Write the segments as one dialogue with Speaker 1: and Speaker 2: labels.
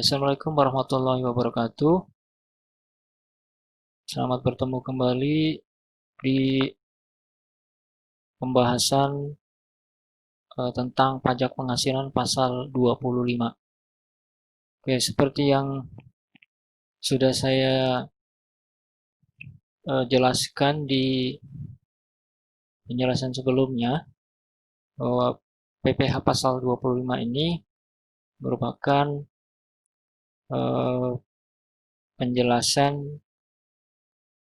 Speaker 1: Assalamualaikum warahmatullahi wabarakatuh. Selamat bertemu kembali di pembahasan tentang pajak penghasilan pasal 25. Oke, seperti yang sudah saya jelaskan di penjelasan sebelumnya, bahwa PPh pasal 25 ini merupakan penjelasan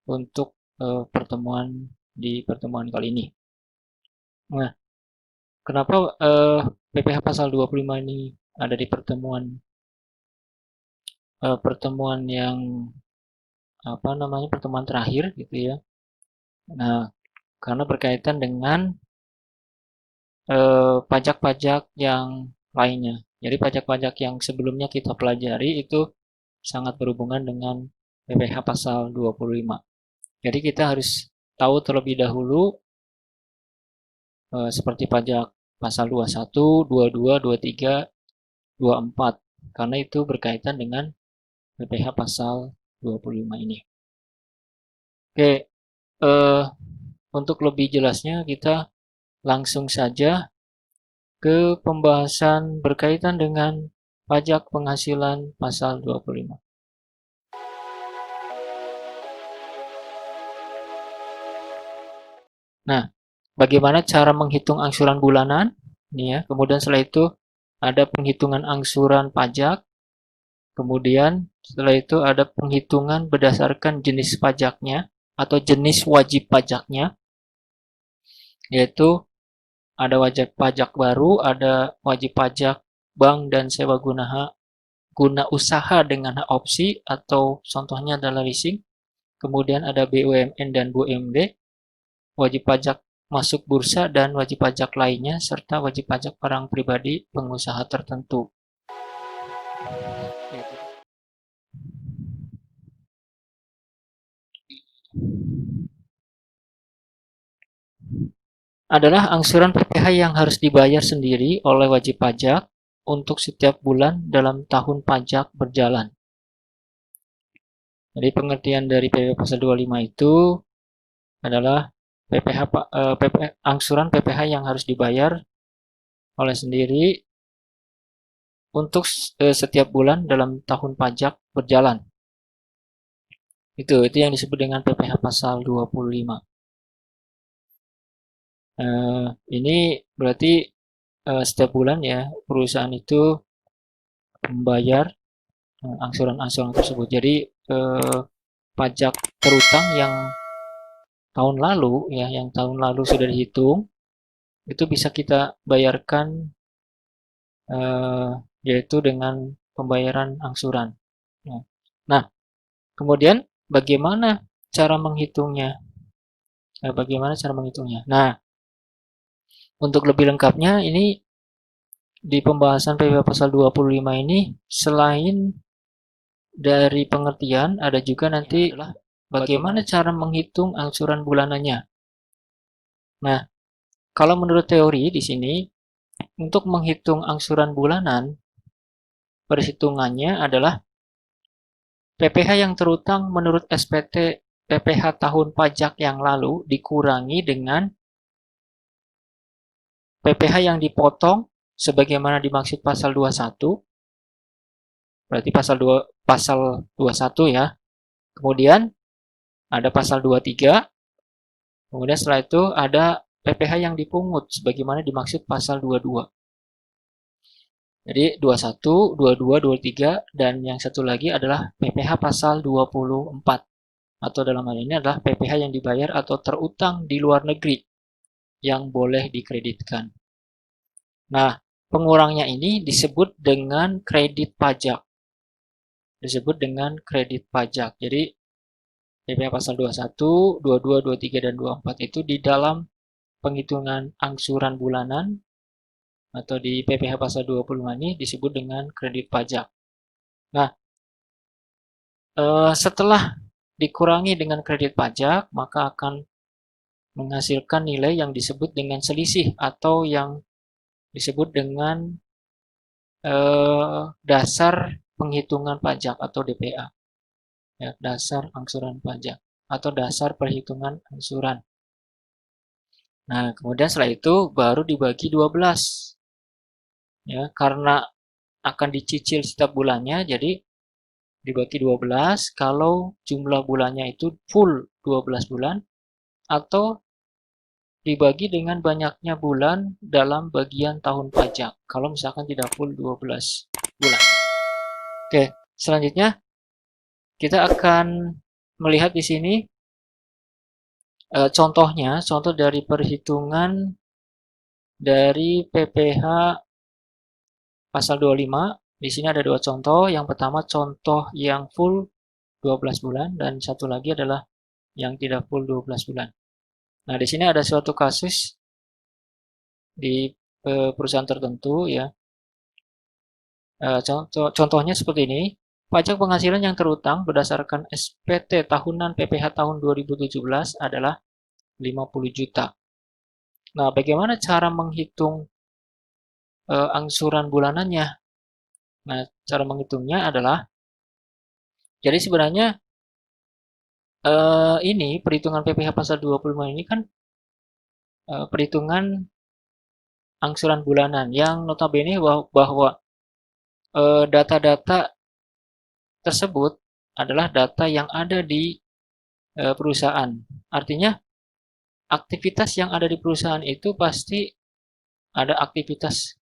Speaker 1: untuk pertemuan kali ini. Nah, kenapa PPh pasal 25 ini ada di pertemuan yang pertemuan terakhir gitu ya. Nah, karena berkaitan dengan pajak-pajak yang lainnya. Jadi pajak-pajak yang sebelumnya kita pelajari itu sangat berhubungan dengan PPh pasal 25. Jadi kita harus tahu terlebih dahulu seperti pajak pasal 21, 22, 23, 24 karena itu berkaitan dengan PPh pasal 25 ini. Oke, untuk lebih jelasnya kita langsung saja ke pembahasan berkaitan dengan pajak penghasilan pasal 25. Nah, bagaimana cara menghitung angsuran bulanan? Ini ya. Kemudian setelah itu ada penghitungan angsuran pajak. Kemudian setelah itu ada penghitungan berdasarkan jenis pajaknya atau jenis wajib pajaknya, yaitu ada wajib pajak baru, ada wajib pajak bank dan sewa guna usaha dengan hak opsi atau contohnya adalah leasing. Kemudian ada BUMN dan BUMD, wajib pajak masuk bursa dan wajib pajak lainnya, serta wajib pajak orang pribadi pengusaha tertentu. Adalah angsuran PPh yang harus dibayar sendiri oleh wajib pajak untuk setiap bulan dalam tahun pajak berjalan. Jadi pengertian dari PPh pasal 25 itu adalah angsuran PPh yang harus dibayar oleh sendiri untuk setiap bulan dalam tahun pajak berjalan. Itu yang disebut dengan PPh pasal 25. Ini berarti setiap bulan ya perusahaan itu membayar angsuran-angsuran tersebut. Jadi pajak terutang yang tahun lalu ya, yang tahun lalu sudah dihitung, itu bisa kita bayarkan yaitu dengan pembayaran angsuran. Nah, kemudian bagaimana cara menghitungnya? Nah, untuk lebih lengkapnya ini di pembahasan PPh pasal 25 ini selain dari pengertian ada juga nanti bagaimana cara menghitung angsuran bulanannya. Nah, kalau menurut teori di sini untuk menghitung angsuran bulanan perhitungannya adalah PPh yang terutang menurut SPT PPh tahun pajak yang lalu dikurangi dengan PPh yang dipotong sebagaimana dimaksud pasal 21. Berarti pasal 21 ya. Kemudian ada pasal 23. Kemudian setelah itu ada PPh yang dipungut sebagaimana dimaksud pasal 22. Jadi 21, 22, 23 dan yang satu lagi adalah PPh pasal 24. Atau dalam hal ini adalah PPh yang dibayar atau terutang di luar negeri yang boleh dikreditkan. Nah, pengurangnya ini disebut dengan kredit pajak. Jadi PPh pasal 21, 22, 23 dan 24 itu di dalam penghitungan angsuran bulanan atau di PPh pasal 25 ini disebut dengan kredit pajak. Nah, setelah dikurangi dengan kredit pajak, maka akan menghasilkan nilai yang disebut dengan selisih atau yang disebut dengan dasar penghitungan pajak atau DPA. Ya, dasar angsuran pajak atau dasar perhitungan angsuran. Nah, kemudian setelah itu baru dibagi 12. Ya, karena akan dicicil setiap bulannya, jadi dibagi 12 kalau jumlah bulannya itu full 12 bulan atau dibagi dengan banyaknya bulan dalam bagian tahun pajak kalau misalkan tidak full 12 bulan. Oke, selanjutnya kita akan melihat di sini contohnya, contoh dari perhitungan dari PPh pasal 25. Di sini ada dua contoh. Yang pertama contoh yang full 12 bulan dan satu lagi adalah yang tidak full 12 bulan. Nah, di sini ada suatu kasus di perusahaan tertentu ya. Contohnya seperti ini. Pajak penghasilan yang terutang berdasarkan SPT tahunan PPh tahun 2017 adalah 50 juta. Nah, bagaimana cara menghitung angsuran bulanannya? Nah, cara menghitungnya adalah, jadi sebenarnya ini perhitungan PPh pasal 25 ini kan perhitungan angsuran bulanan yang notabene bahwa data-data tersebut adalah data yang ada di perusahaan. Artinya aktivitas yang ada di perusahaan itu pasti ada aktivitas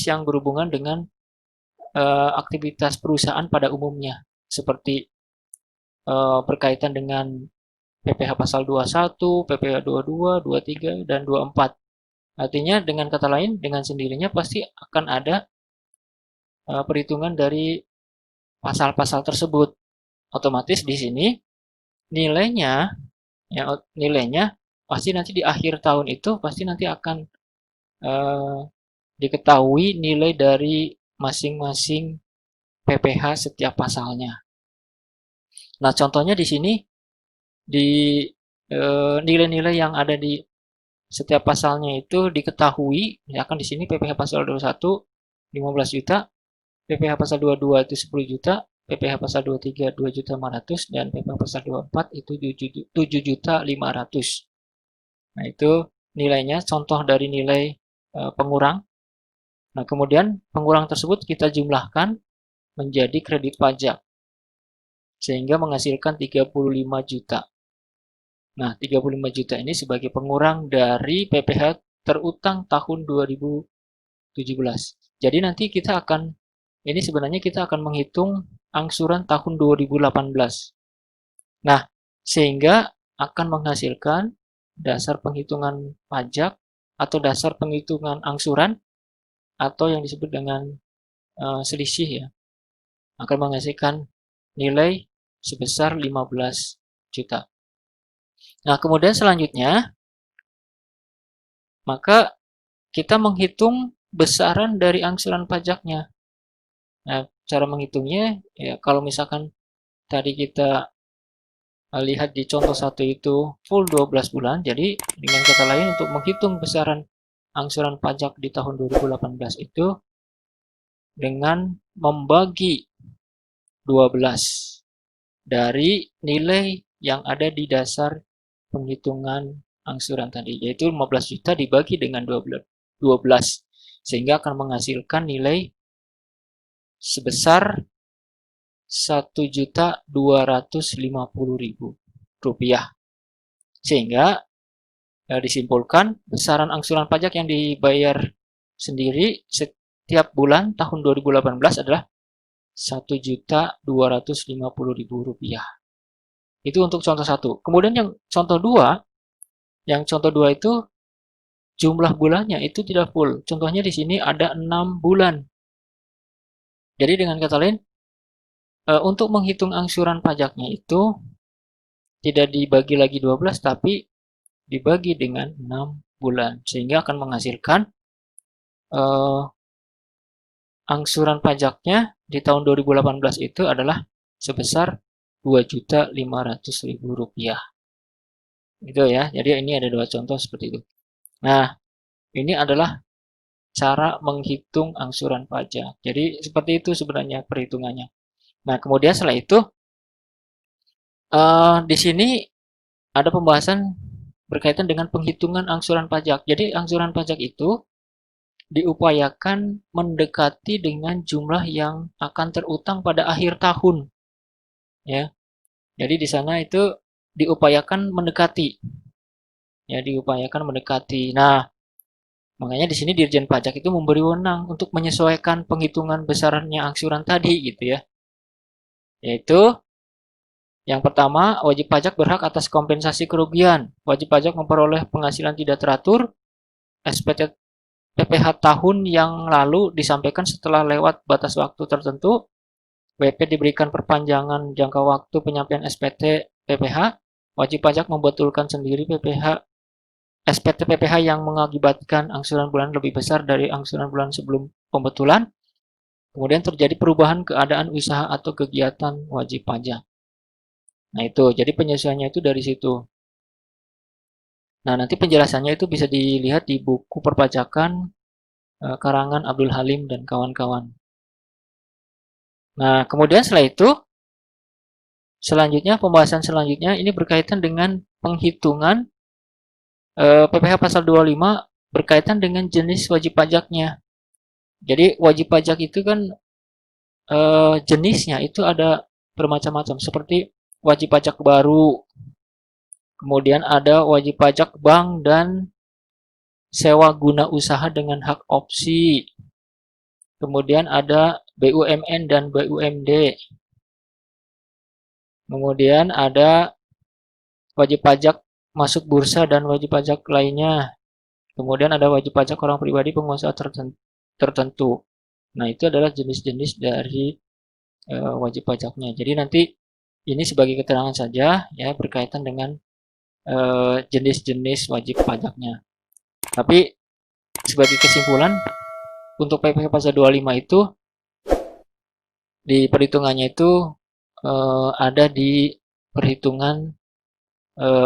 Speaker 1: yang berhubungan dengan aktivitas perusahaan pada umumnya, seperti berkaitan dengan PPh pasal 21, PPh 22, 23, dan 24. Artinya dengan kata lain, dengan sendirinya pasti akan ada perhitungan dari pasal-pasal tersebut. Otomatis di sini nilainya pasti nanti di akhir tahun itu pasti nanti akan diketahui nilai dari masing-masing PPh setiap pasalnya. Nah, contohnya di sini di nilai-nilai yang ada di setiap pasalnya itu diketahui, misalkan di sini PPh pasal 21 15 juta, PPh pasal 22 itu 10 juta, PPh pasal 23 2 juta 500 dan PPh pasal 24 itu 7 juta 500. Nah, itu nilainya contoh dari nilai pengurang. Nah, kemudian pengurang tersebut kita jumlahkan menjadi kredit pajak sehingga menghasilkan 35 juta. Nah, 35 juta ini sebagai pengurang dari PPh terutang tahun 2017. Jadi nanti ini sebenarnya kita akan menghitung angsuran tahun 2018. Nah, sehingga akan menghasilkan dasar penghitungan pajak atau dasar penghitungan angsuran atau yang disebut dengan selisih ya, akan menghasilkan nilai sebesar 15 juta. Nah, kemudian selanjutnya, maka kita menghitung besaran dari angsuran pajaknya. Nah, cara menghitungnya, ya kalau misalkan tadi kita lihat di contoh satu itu full 12 bulan, jadi dengan kata lain untuk menghitung besaran angsuran pajak di tahun 2018 itu dengan membagi 12 dari nilai yang ada di dasar penghitungan angsuran tadi, yaitu 15 juta dibagi dengan 12, sehingga akan menghasilkan nilai sebesar 1.250.000 rupiah. Sehingga disimpulkan besaran angsuran pajak yang dibayar sendiri setiap bulan tahun 2018 adalah 1.250.000 rupiah. Itu untuk contoh satu. Kemudian yang contoh dua itu jumlah bulannya itu tidak full. Contohnya di sini ada 6 bulan. Jadi dengan kata lain, untuk menghitung angsuran pajaknya itu tidak dibagi lagi 12, tapi dibagi dengan 6 bulan. Sehingga akan menghasilkan angsuran pajaknya di tahun 2018 itu adalah sebesar 2.500.000 rupiah. Itu ya. Jadi ini ada dua contoh seperti itu. Nah, ini adalah cara menghitung angsuran pajak. Jadi seperti itu sebenarnya perhitungannya. Nah, kemudian setelah itu di sini ada pembahasan berkaitan dengan penghitungan angsuran pajak. Jadi angsuran pajak itu diupayakan mendekati dengan jumlah yang akan terutang pada akhir tahun, ya. Jadi di sana itu diupayakan mendekati, ya, diupayakan mendekati. Nah, makanya di sini Dirjen Pajak itu memberi wewenang untuk menyesuaikan penghitungan besarannya angsuran tadi, gitu ya. Yaitu yang pertama, wajib pajak berhak atas kompensasi kerugian. Wajib pajak memperoleh penghasilan tidak teratur, SPT PPh tahun yang lalu disampaikan setelah lewat batas waktu tertentu, WP diberikan perpanjangan jangka waktu penyampaian SPT PPh, wajib pajak membetulkan sendiri SPT PPh yang mengakibatkan angsuran bulan lebih besar dari angsuran bulan sebelum pembetulan, kemudian terjadi perubahan keadaan usaha atau kegiatan wajib pajak. Nah itu, jadi penyesuaiannya itu dari situ. Nah nanti penjelasannya itu bisa dilihat di buku perpajakan karangan Abdul Halim dan kawan-kawan. Nah kemudian setelah itu, pembahasan selanjutnya ini berkaitan dengan penghitungan PPh pasal 25 berkaitan dengan jenis wajib pajaknya. Jadi wajib pajak itu kan jenisnya itu ada bermacam-macam, seperti wajib pajak baru, kemudian ada wajib pajak bank dan sewa guna usaha dengan hak opsi, kemudian ada BUMN dan BUMD, kemudian ada wajib pajak masuk bursa dan wajib pajak lainnya, kemudian ada wajib pajak orang pribadi pengusaha tertentu. Nah itu adalah jenis-jenis dari wajib pajaknya. Jadi nanti ini sebagai keterangan saja ya berkaitan dengan jenis-jenis wajib pajaknya. Tapi sebagai kesimpulan untuk PPh pasal 25 itu di perhitungannya itu ada di perhitungan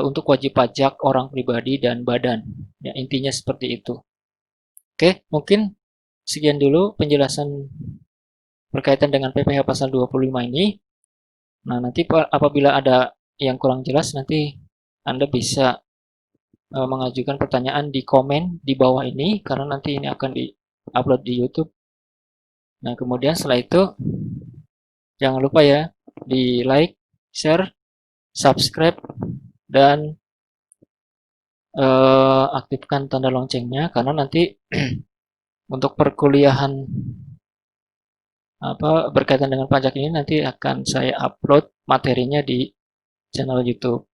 Speaker 1: untuk wajib pajak orang pribadi dan badan. Ya, intinya seperti itu. Oke, mungkin sekian dulu penjelasan berkaitan dengan PPh pasal 25 ini. Nah, nanti apabila ada yang kurang jelas, nanti Anda bisa mengajukan pertanyaan di komen di bawah ini, karena nanti ini akan di-upload di YouTube. Nah, kemudian setelah itu, jangan lupa ya, di like, share, subscribe, dan aktifkan tanda loncengnya, karena nanti untuk perkuliahan berkaitan dengan pajak ini nanti akan saya upload materinya di channel YouTube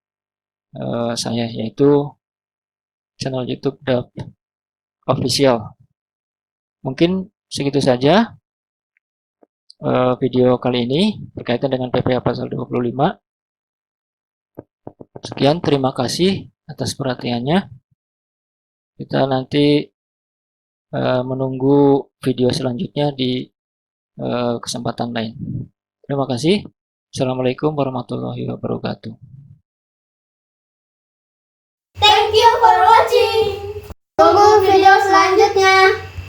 Speaker 1: saya, yaitu channel YouTube official. Mungkin segitu saja video kali ini berkaitan dengan PPh pasal 25. Sekian, terima kasih atas perhatiannya. Kita nanti menunggu video selanjutnya di kesempatan lain. Terima kasih. Assalamualaikum warahmatullahi wabarakatuh.
Speaker 2: Thank you for watching. Tunggu video selanjutnya.